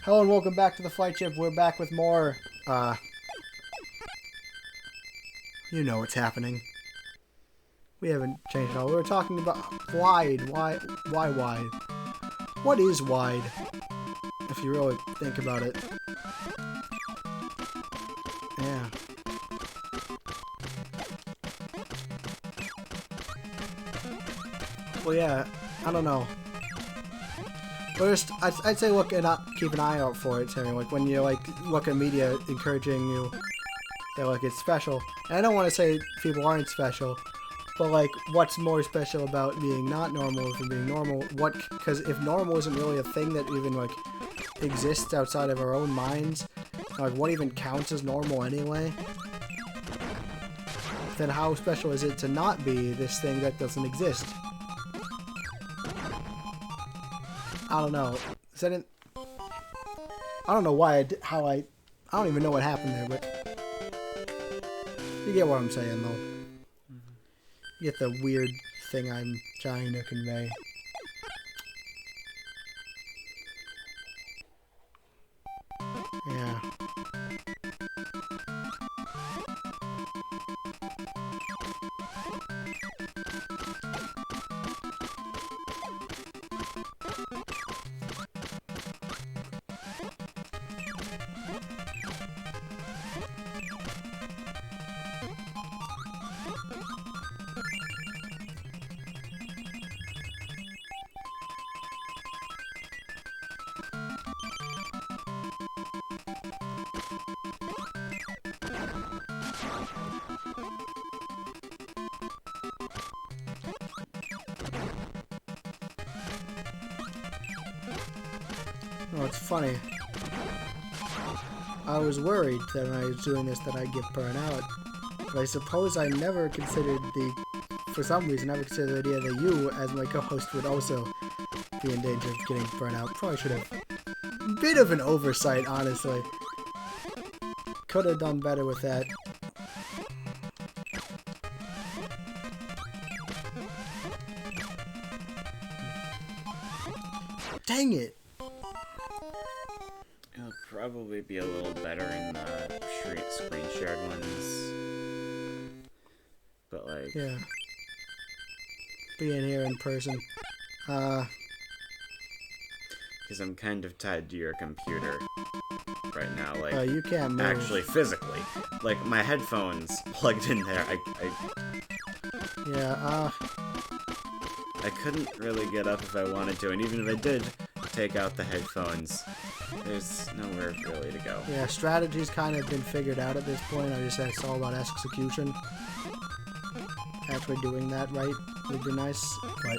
Hello and welcome back to the Flight Ship. We're back with more, you know what's happening. We haven't changed at all. We were talking about wide. Why wide? What is wide? If you really think about it. Yeah. Well, yeah, I don't know. First, I'd say keep an eye out for it, Terry. Like, when you, look at media encouraging you, it's special. And I don't want to say people aren't special, but, what's more special about being not normal than being normal? Because if normal isn't really a thing that even, exists outside of our own minds, what even counts as normal anyway? Then how special is it to not be this thing that doesn't exist? I don't know. I don't know why I don't even know what happened there, but you get what I'm saying, though. You get the weird thing I'm trying to convey. Yeah. Oh, it's funny. I was worried that when I was doing this that I'd get burned out. But I suppose I never considered for some reason, never considered the idea that you, as my co-host, would also be in danger of getting burned out. Probably should have. Bit of an oversight, honestly. Could have done better with that. Dang it! It'll probably be a little better in the screen shared ones. But yeah. Being here in person. Because I'm kind of tied to your computer right now. You can't move. Actually, physically. My headphones plugged in there. Yeah, I couldn't really get up if I wanted to, and even if I did take out the headphones, there's nowhere really to go. Yeah, strategy's kind of been figured out at this point. I just said it's all about execution. Actually doing that right would be nice, but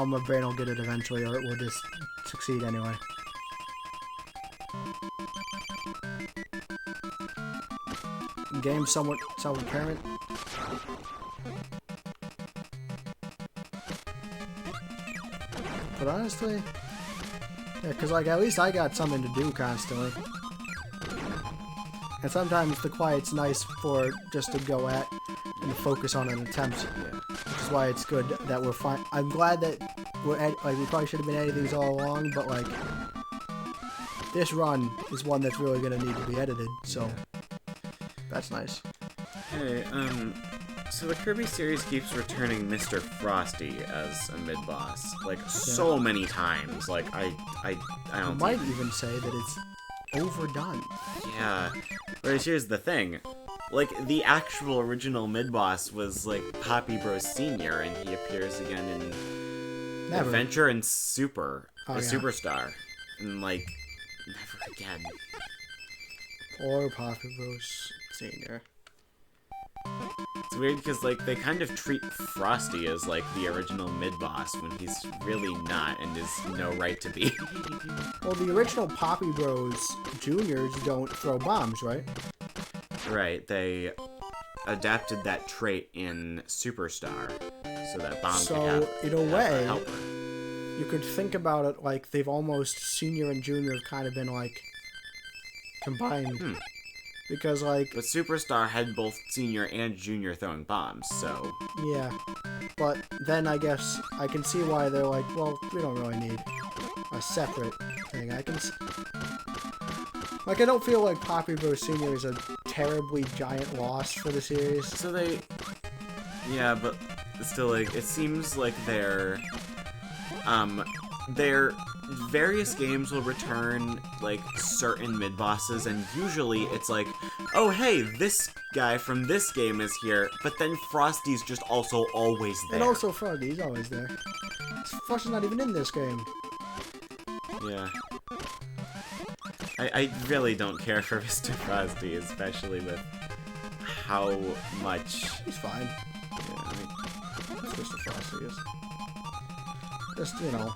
my brain will get it eventually, or it will just succeed anyway. Game somewhat self-apparent. But honestly, yeah, because at least I got something to do constantly. And sometimes the quiet's nice for just to go at and to focus on an attempt. Which is why it's good that we're fine. I'm glad that we probably should have been editing these all along, but this run is one that's really gonna need to be edited, so that's nice. Hey, so the Kirby series keeps returning Mr. Frosty as a mid-boss, so many times. I don't might even say that it's overdone. Yeah. Whereas here's the thing. The actual original mid-boss was, Poppy Bros Sr., and he appears again in Adventure and Superstar. And, never again. Poor Poppy Bros Sr. It's weird because, they kind of treat Frosty as, the original mid-boss when he's really not and is no right to be. Well, the original Poppy Bros Juniors don't throw bombs, right? Right, they adapted that trait in Superstar so that bombs could have in a way, a helper. You could think about it they've almost Senior and Junior have kind of been, combined. Because, But Superstar had both Senior and Junior throwing bombs, so... Yeah. But then I guess I can see why they're well, we don't really need a a separate thing. Like, I don't feel like Poppy Bros. Senior is a terribly giant loss for the series. So yeah, but still, like, it seems like their various games will return, like, certain mid-bosses, and usually it's like, oh, hey, this guy from this game is here, but then Frosty's just also always there. And also Frosty's always there. Frosty's not even in this game. Yeah. I really don't care for Mr. Frosty, especially with how much... He's fine. Yeah, I mean, That's Mr. Frosty is. Just, you know...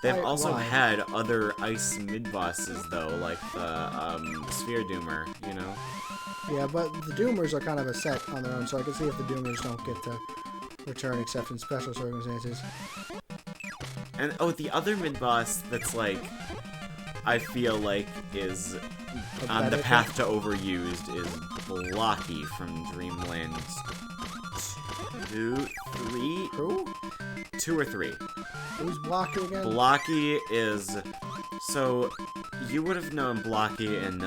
They've also had other ice mid-bosses, though, like the Sphere Doomer, you know? Yeah, but the Doomers are kind of a set on their own, so I can see if the Doomers don't get to return except in special circumstances. And, oh, the other mid-boss that's, like, I feel like is on the path to overused is Blocky from Dreamland 2, 3? Who? 2 or 3. Who's Blocky again? Blocky is... So, you would have known Blocky in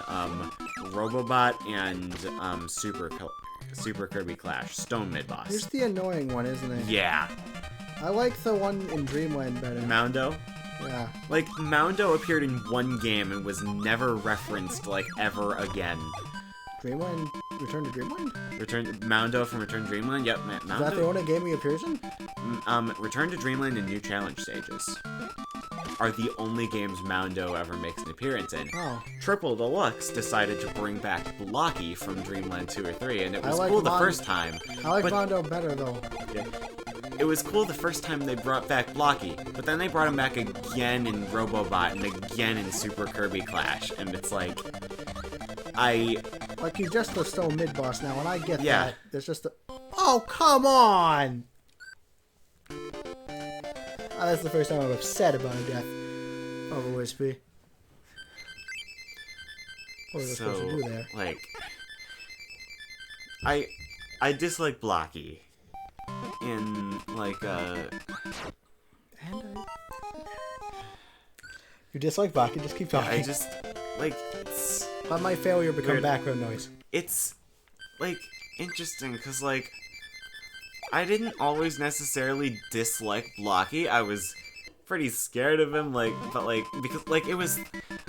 Robobot and Super Kirby Clash. Stone mid-boss. He's the annoying one, isn't he? Yeah. I like the one in Dreamland better. Moundo? Yeah. Like, Moundo appeared in one game and was never referenced, like, ever again. Dreamland? Return to Dreamland? Moundo from Return to Dreamland? Yep, Moundo. Is that the only game he appears in? Return to Dreamland and New Challenge Stages are the only games Moundo ever makes an appearance in. Oh. Triple Deluxe decided to bring back Blocky from Dreamland 2 or 3, and it was like cool the first time. I like Mondo better, though. Yeah. It was cool the first time they brought back Blocky, but then they brought him back again in Robobot and again in Super Kirby Clash, and it's like... Like, he's just a stone mid-boss now, and I get Yeah. that. There's just a... Oh, come on! That's the first time I'm upset about a death over Wispy. What was I supposed to do there? Like... I dislike Blocky. In, like, You dislike Blocky, just keep talking. I just... Like, it's... Let my failure become weird. background noise. It's, like, interesting, because, like, I didn't always necessarily dislike Blocky. I was pretty scared of him, like, but, like, because, like, it was...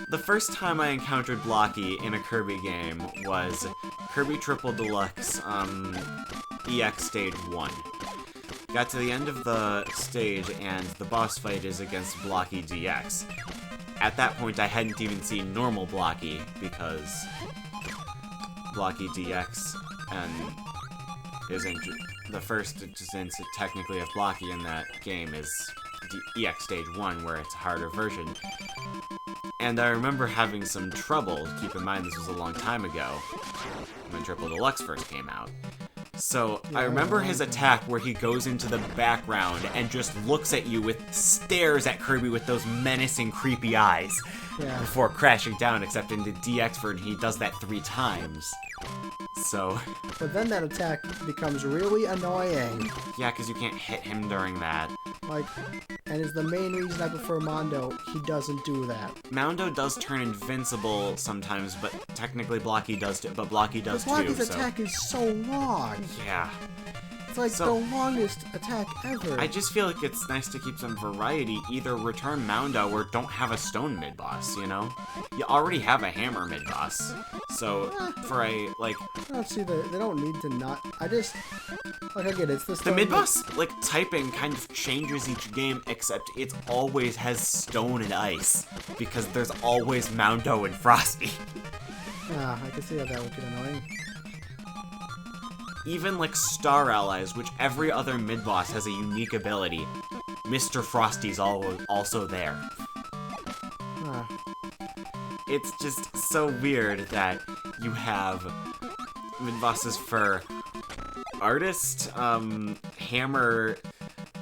The first time I encountered Blocky in a Kirby game was Kirby Triple Deluxe, EX Stage 1. Got to the end of the stage, and the boss fight is against Blocky DX. At that point, I hadn't even seen normal Blocky, because Blocky DX isn't the first instance technically of Blocky in that game is EX Stage 1, where it's a harder version. And I remember having some trouble. Keep in mind, this was a long time ago, when Triple Deluxe first came out. So, I remember his attack where he goes into the background and just looks at you stares at Kirby with those menacing, creepy eyes before crashing down, except in the DX version he does that 3 times. So... But then that attack becomes really annoying. Yeah, because you can't hit him during that. Like, and is the main reason I prefer Mondo. He doesn't do that. Mondo does turn invincible sometimes, but technically Blocky does too. But Blocky does but too. Blocky's attack is so long. Yeah. It's like the longest attack ever. I just feel like it's nice to keep some variety. Either return Mondo or don't have a stone mid-boss, you know? You already have a hammer mid-boss. So, for a, like... I don't see they don't need to not... I just... Like, I get it, it's the stone... The mid-boss, like, typing kind of changes each game, except it always has stone and ice. Because there's always Mondo and Frosty. Ah, I can see how that would get annoying. Even, like, Star Allies, which every other mid-boss has a unique ability, Mr. Frosty's also there. Ah. It's just so weird that you have mid-bosses for Artist, Hammer,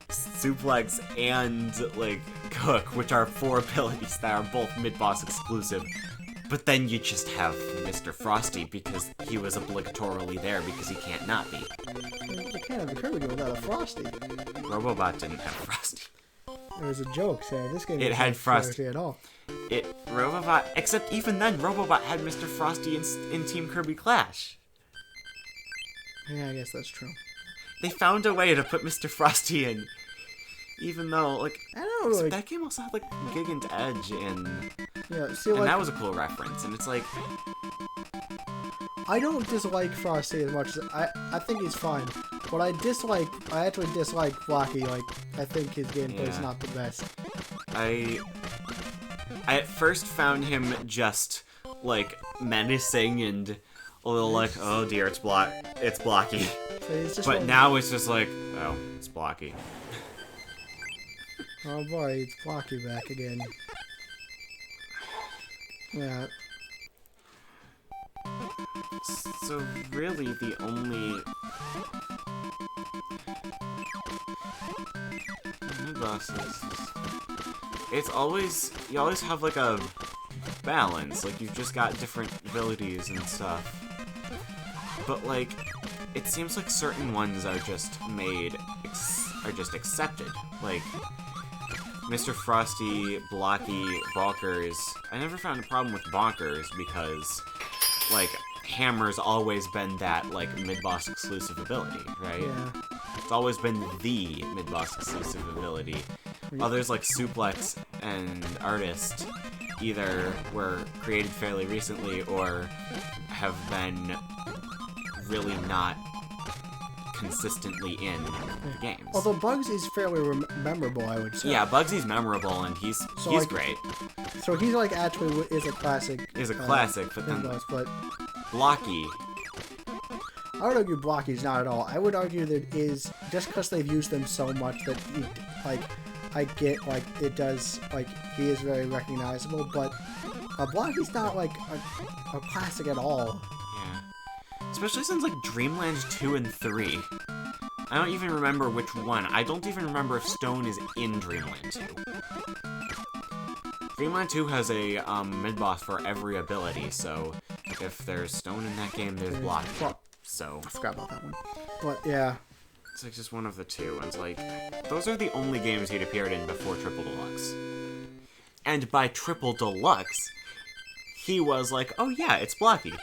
Suplex, and, like, Cook, which are 4 abilities that are both mid-boss exclusive. But then you just have Mr. Frosty because he was obligatorily there because he can't not be. You can't have the Kirby game without a Frosty. Robobot didn't have Frosty. It was a joke, so this game It had Frosty at all. Robobot, except even then, Robobot had Mr. Frosty in Team Kirby Clash. Yeah, I guess that's true. They found a way to put Mr. Frosty in, even though, like, I don't know, like, that game also had, like, Gigant Edge yeah, see, and like, that was a cool reference, and it's like... I don't dislike Frosty as much as... I think he's fine. What I actually dislike Blocky, like, I think his gameplay's not the best. I at first found him just, like, menacing and a little like, oh dear, it's Blocky. So but now it's just like, oh, it's Blocky. Oh boy, it's Blocky back again. Yeah. So really the only bosses, it's always, you always have like a balance, like you've just got different abilities and stuff. But like, it seems like certain ones are just accepted. Like, Mr. Frosty, Blocky, Bonkers. I never found a problem with Bonkers because, like, Hammer's always been that, like, mid-boss exclusive ability, right? Yeah. It's always been the mid-boss exclusive ability. Others like Suplex and Artist either were created fairly recently or have been really not consistently in games. Although Bugs is fairly memorable, I would say. Yeah, Bugsy's memorable and he's like, great. So he's like actually is a classic. Is a classic, but then but Blocky. I would argue Blocky's not at all. I would argue that is just because they've used them so much that I get like it does like he is very recognizable, but Blocky's not like a classic at all. Especially since, like, Dreamland 2 and 3. I don't even remember which one. I don't even remember if Stone is in Dreamland 2. Dreamland 2 has a mid-boss for every ability, so if there's Stone in that game, there's Block. So... I forgot about that one. But, yeah. It's, like, just one of the two. And it's like, those are the only games he'd appeared in before Triple Deluxe. And by Triple Deluxe, he was like, oh yeah, it's Blocky.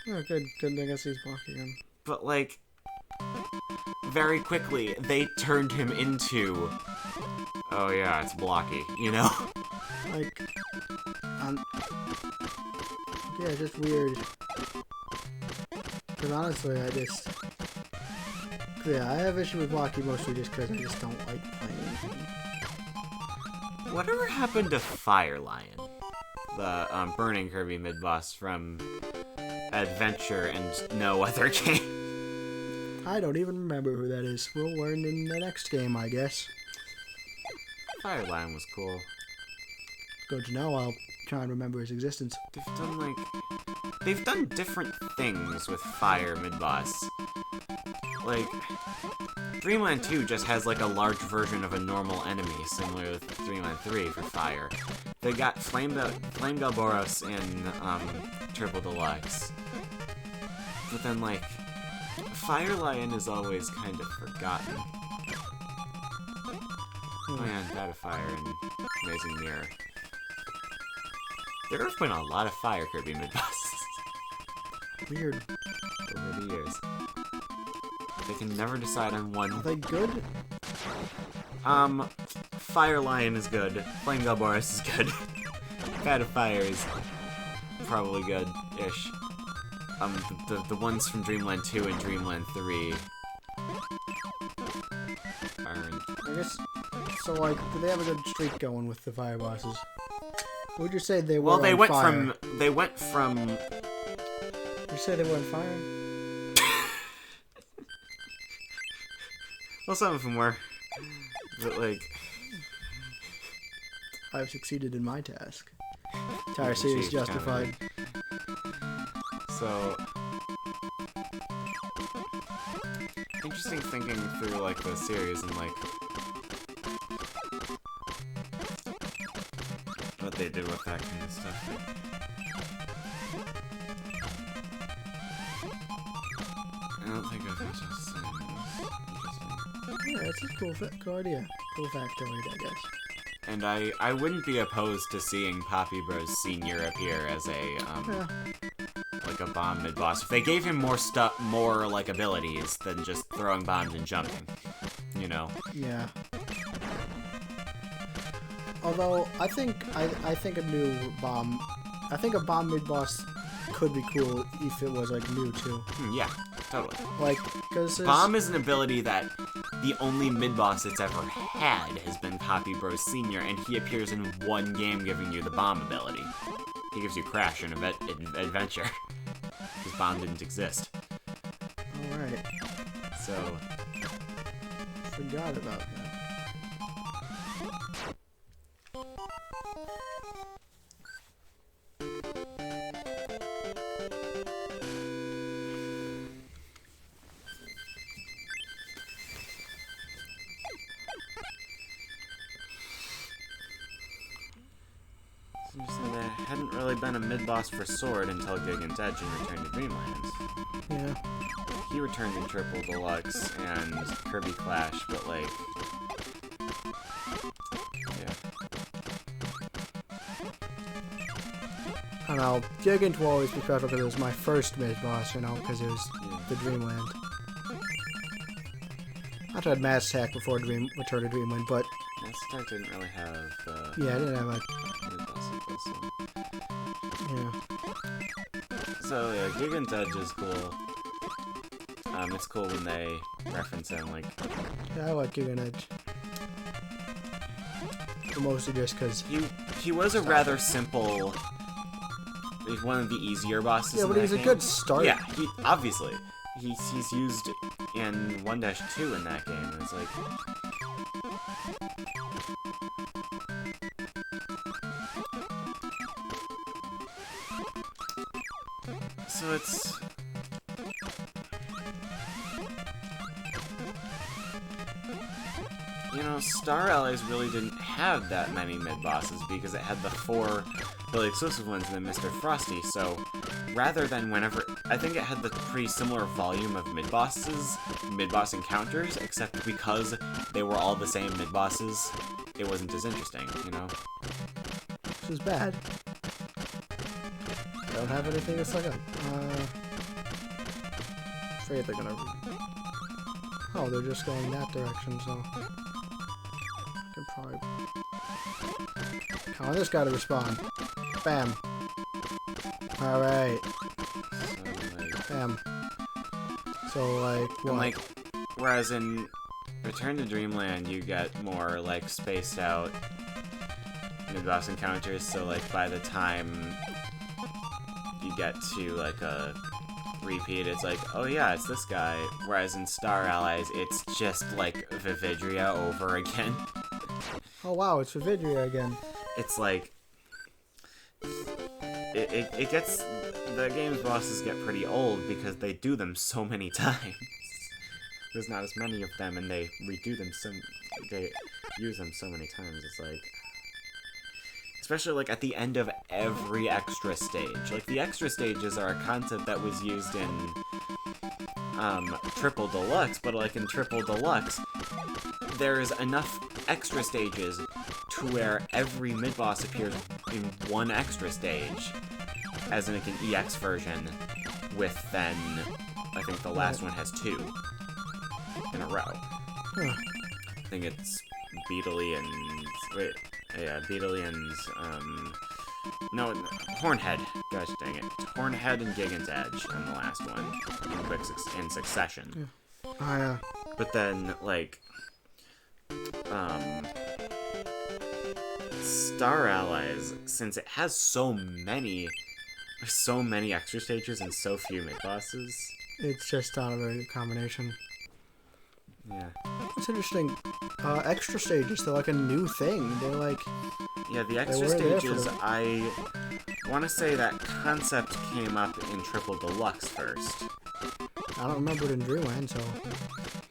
Oh, good. I guess he's Blocky again. But, like, very quickly, they turned him into, oh yeah, it's Blocky, you know? Like, yeah, just weird. Because honestly, I have issue with Blocky mostly just because I just don't like playing anything. Whatever happened to Fire Lion? The, Burning Kirby mid-boss from Adventure and no other game. I don't even remember who that is. We'll learn in the next game, I guess. Fire Lion was cool. Good to know. I'll try and remember his existence. They've done different things with Fire mid-boss. Like, Dreamland 2 just has, like, a large version of a normal enemy, similar with Dreamland 3 for Fire. They got Flame Galboros in, Triple Deluxe. But then, like, Fire Lion is always kind of forgotten. Oh yeah, and Bat of Fire and Amazing Mirror. There have been a lot of Fire Kirby mid-bosses. Weird. Over the years. They can never decide on one. Are they good? Fire Lion is good. Flame Galboros is good. Bat of Fire is probably good-ish. The ones from Dreamland 2 and Dreamland 3 aren't. I guess, so like, do they have a good streak going with the fire bosses? Would you say they were Well, they on went fire? from... Would you say they were on fire? Well, some of them were. But, like... I've succeeded in my task. Entire series justified. So... Interesting thinking through, like, the series and, like... what they did with that kind of stuff. I don't think I've just saying this. Interesting. Yeah, it's a cool idea. full factoid, I guess. And I wouldn't be opposed to seeing Poppy Bros Senior appear as a like a bomb mid boss if they gave him more like abilities than just throwing bombs and jumping. You know. Yeah. Although I think a new bomb, I think a bomb mid boss could be cool if it was like new too. Yeah, totally. Like, because bomb is an ability that the only mid boss it's ever had has been Poppy Bros Senior, and he appears in one game giving you the bomb ability. He gives you Crash in Adventure, because bomb didn't exist. All right. So forgot about that. There hadn't really been a mid-boss for Sword until Gigant's Edge and Return to Dreamland. Yeah. He returned in Triple Deluxe and Kirby Clash, but like... yeah. I don't know. Gigant will always be special because it was my first mid-boss, you know, because it was the Dreamland. I tried Mass Attack before Return to Dreamland, but... Mass Attack didn't really have... yeah, I didn't have a... Yeah. So yeah, Gigant's Edge is cool. It's cool when they reference him, like... Yeah, I like Gigant Edge. But mostly just because... He was a rather simple... He's one of the easier bosses. Yeah, but he's a good start. Yeah, obviously. He's used in 1-2 in that game, and it's like... So it's... You know, Star Allies really didn't have that many mid-bosses because it had the 4 really exclusive ones and then Mr. Frosty, so rather than whenever... I think it had the pretty similar volume of mid-boss encounters, except because they were all the same mid-bosses, it wasn't as interesting, you know? Which is bad. I don't have anything to suck up. Afraid they're gonna... Oh, they're just going that direction, so... I can probably... Come on, this guy to respawn. Bam. Alright. Bam. So, like, what? And, like, whereas in Return to Dreamland, you get more, like, spaced out mid-boss encounters, so, like, by the time you get to, like, a repeat, it's like, oh yeah, it's this guy. Whereas in Star Allies, it's just, like, Vividria over again. Oh wow, it's Vividria again. It's like... It gets... The game's bosses get pretty old because they do them so many times. There's not as many of them, and they redo them they use them so many times, it's like... Especially, like, at the end of every extra stage. Like, the extra stages are a concept that was used in, Triple Deluxe, but, like, in Triple Deluxe, there's enough extra stages to where every mid-boss appears in one extra stage, as in, like, an EX version, with then, I think the last one has 2 in a row. Huh. I think it's Beetly and... Wait... Yeah, Beetly and, no, Hornhead. Gosh dang it. It's Hornhead and Gigant's Edge on the last one, in succession. Yeah. Oh, yeah. But then, like, Star Allies, since it has so many extra stages and so few mid-bosses... It's just not a very good combination. Yeah. It's interesting. Extra stages, they're like a new thing. They're like... Yeah, the extra stages, I want to say that concept came up in Triple Deluxe first. I don't remember it in Dreamland, so...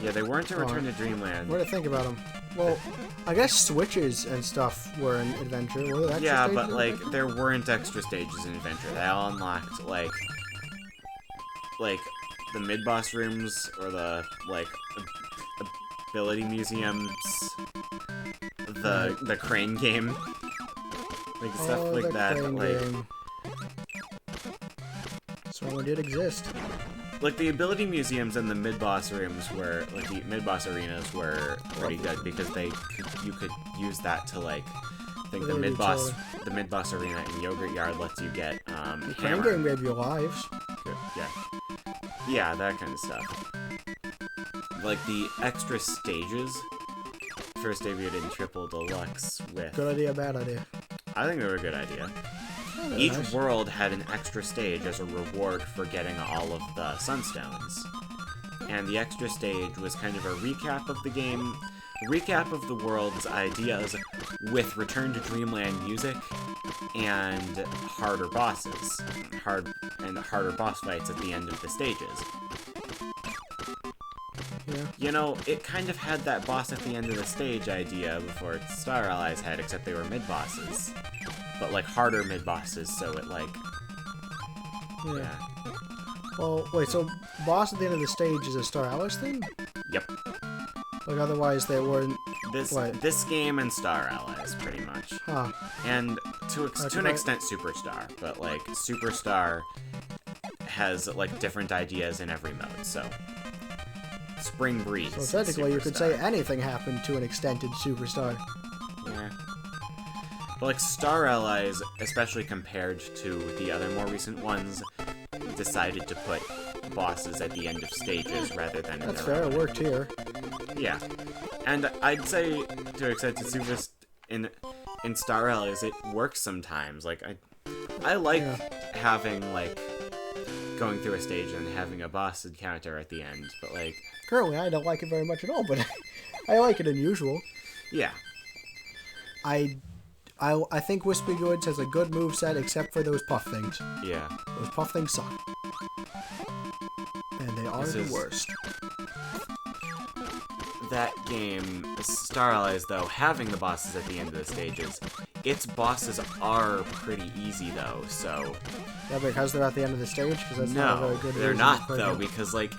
Yeah, they weren't in Return to Dreamland. What do I think about them? Well, I guess switches and stuff were in Adventure. Were there extra stages but, like, Adventure? there weren't extra stages in Adventure. They all unlocked, like, the mid-boss rooms, or the, like, ability museums, the crane game, like stuff like that. Like, so it did exist. Like the ability museums and the mid-boss rooms were, like the mid-boss arenas were pretty good because you could use that to like, I think the mid-boss arena in Yogurt Yard lets you get the crane game gave you lives. Yeah, that kind of stuff. Like the extra stages. First debuted in Triple Deluxe with. Good idea, bad idea. I think they were a good idea. Each world had an extra stage as a reward for getting all of the Sunstones. And the extra stage was kind of a recap of the game, recap of the world's ideas with Return to Dreamland music and harder bosses. Harder boss fights at the end of the stages. Yeah. You know, it kind of had that boss at the end of the stage idea before Star Allies had, except they were mid-bosses. But, like, harder mid-bosses, so it, like... Yeah. Well, wait, so boss at the end of the stage is a Star Allies thing? Yep. Like, otherwise they weren't... This game and Star Allies, pretty much. Huh. And to an extent, Superstar. But, like, Superstar has, like, different ideas in every mode, so... Spring Breeze. So technically you could say anything happened to an extended Superstar. Yeah. But like Star Allies, especially compared to the other more recent ones, decided to put bosses at the end of stages rather than That's fair, it worked here. Yeah. And I'd say to an extent in Star Allies it works sometimes. Like I like having like going through a stage and having a boss encounter at the end, but like currently I don't like it very much at all, but I like it in usual. Yeah. I think Wispy Goods has a good moveset except for those puff things. Yeah. Those puff things suck. And they are the worst. That game, Star Allies, though, having the bosses at the end of the stages, its bosses are pretty easy, though, so... Yeah, because they're at the end of the stage? Because that's not a very good they're not, though, because, like,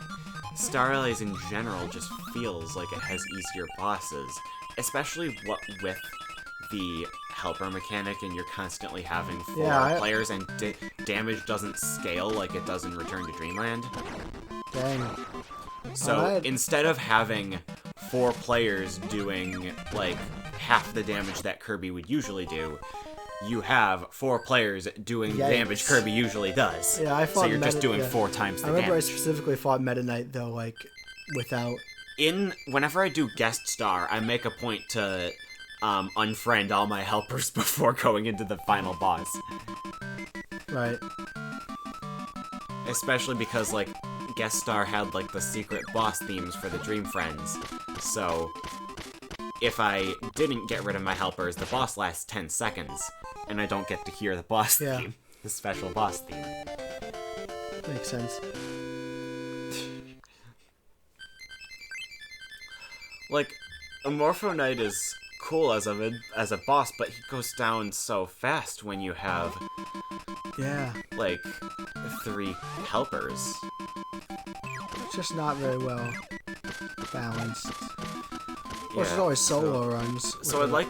Star Allies in general just feels like it has easier bosses. Especially with the helper mechanic, and you're constantly having four players, and damage doesn't scale like it does in Return to Dreamland. Dang. So, instead of having 4 players doing, like, half the damage that Kirby would usually do, you have 4 players doing the damage Kirby usually does. Yeah, I fought So you're just doing 4 times the damage. I remember I specifically fought Meta Knight, though, like, without... Whenever I do guest star, I make a point to unfriend all my helpers before going into the final boss. Right. Especially because, like, guest star had, like, the secret boss themes for the Dream Friends. So, if I didn't get rid of my helpers, the boss lasts 10 seconds, and I don't get to hear the boss theme. The special boss theme. Makes sense. Like, Morpho Knight is cool as a boss, but he goes down so fast when you have... Yeah. Like, 3 helpers. It's just not very well balanced. Well, there's always solo runs. So I'd like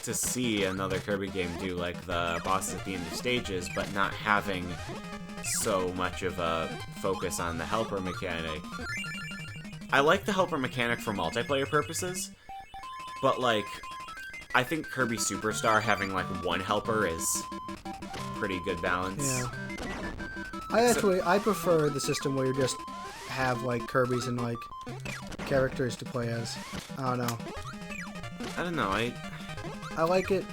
to see another Kirby game do like the bosses at the end of stages, but not having so much of a focus on the helper mechanic. I like the helper mechanic for multiplayer purposes, but like I think Kirby Superstar having like 1 helper is pretty good balance. Yeah. I prefer the system where you just have like Kirby's and like characters to play as. I don't know. I like it.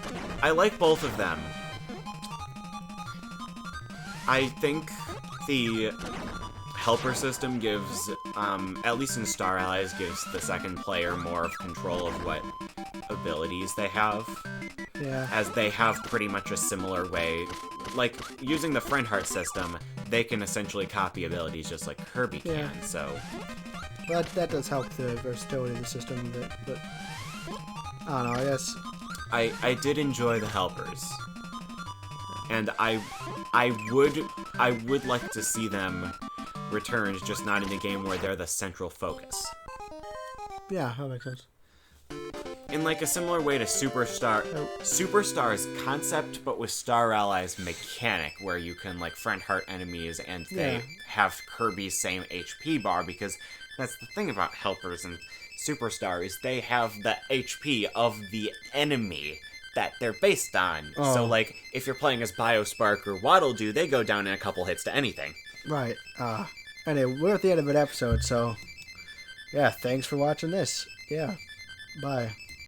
I like both of them. I think the helper system gives, at least in Star Allies, gives the second player more of control of what abilities they have. Yeah. As they have pretty much a similar way. Like, using the Friend Heart system, they can essentially copy abilities just like Kirby can, so... That does help the versatility of the system a bit, but... I don't know, I guess... I did enjoy the helpers. And I would like to see them returned, just not in a game where they're the central focus. Yeah, that makes sense. In like a similar way to Superstar, Superstar's concept, but with Star Allies mechanic, where you can like friend heart enemies and they have Kirby's same HP bar, because that's the thing about helpers and Superstar is they have the HP of the enemy that they're based on. Oh. So like if you're playing as Biospark or Waddle Doo, they go down in a couple hits to anything. Right. Anyway, we're at the end of an episode, so yeah, thanks for watching this. Yeah. Bye.